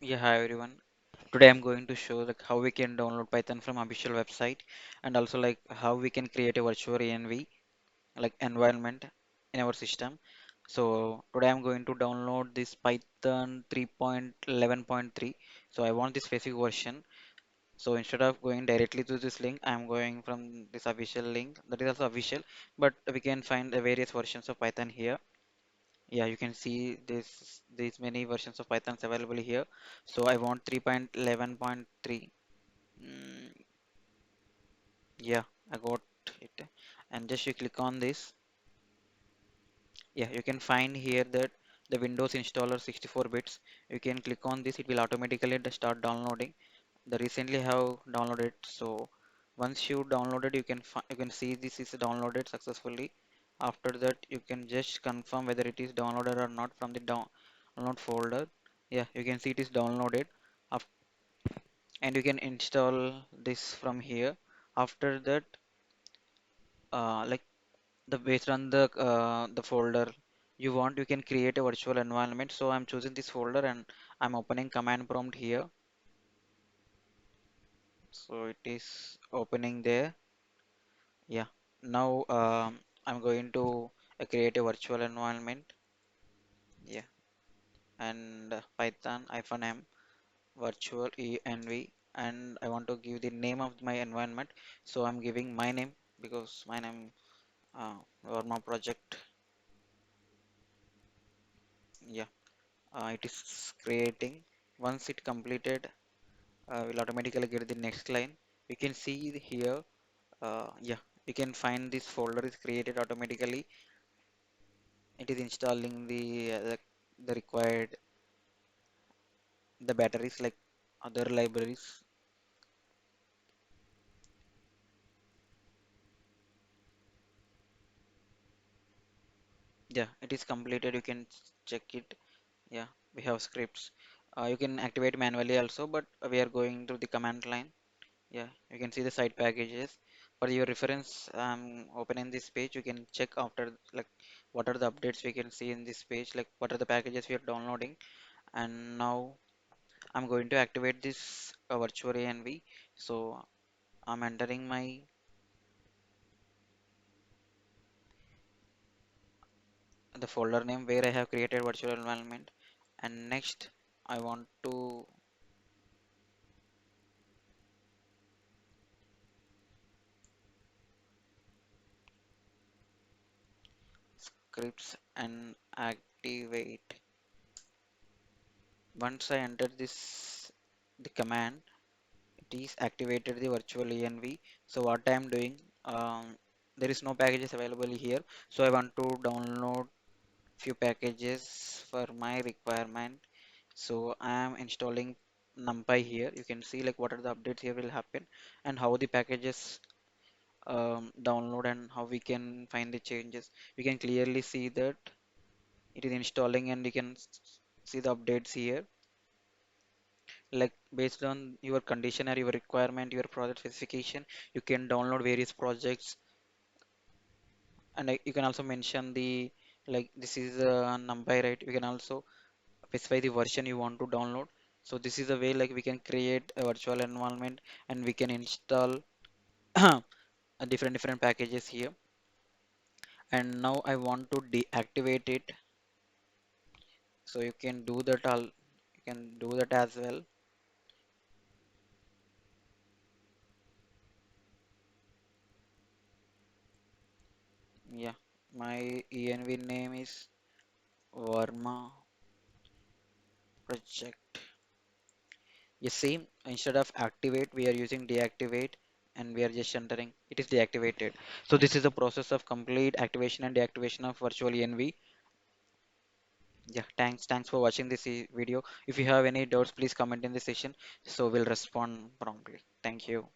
Yeah, hi everyone. Today I'm going to show like how we can download Python from official website and also like how we can create a virtual env like environment in our system. So today I'm going to download this Python 3.11.3. So I want this specific version. So instead of going directly to this link, I'm going from this official link that is also official, but we can find the various versions of Python here. Yeah, you can see this these many versions of Pythons available here. So I want 3.11.3. Mm, yeah, I got it. And just you click on this. Yeah, you can find here that the Windows installer 64 bits. You can click on this, it will automatically start downloading. The recently have downloaded. So once you downloaded, you can see this is downloaded successfully. After that, you can just confirm whether it is downloaded or not from the download folder. Yeah, you can see it is downloaded. Af- and you can install this from here. After that, like the based on the folder you want, you can create a virtual environment. So I'm choosing this folder and I'm opening command prompt here. So it is opening there. Yeah. Now I'm going to create a virtual environment. Yeah. And Python -m virtual env, and I want to give the name of my environment. So I'm giving my name because my name or my project. Yeah. It is creating. Once it completed, will automatically get the next line. We can see here. Yeah, you can find this folder is created automatically. It is installing the required the batteries like other libraries. Yeah, it is completed. You can check it. Yeah, we have scripts. You can activate manually also, but we are going to the command line. Yeah, you can see the site packages. For your reference, I'm opening this page. You can check after like what are the updates we can see in this page, like what are the packages we are downloading. And now I'm going to activate this virtual env. So I'm entering my the folder name where I have created virtual environment. And next, I want to scripts and activate. Once I enter this the command, it is activated the virtual env. So what I am doing, there is no packages available here. So I want to download few packages for my requirement. So I am installing NumPy here. You can see like what are the updates here will happen and how the packages download and how we can find the changes. We can clearly see that it is installing and you can see the updates here. Like based on your condition or your requirement, your project specification, you can download various projects, and you can also mention the like this is a NumPy, right? We can also specify the version you want to download. So this is a way like we can create a virtual environment and we can install different packages here. And now I want to deactivate it. So you can do that all. You can do that as well. Yeah, my env name is Varma project. You see, instead of activate, we are using deactivate and we are just entering. It is deactivated. So this is the process of complete activation and deactivation of virtual env. Yeah, thanks for watching this video. If you have any doubts, please comment in the session. So we'll respond promptly. Thank you.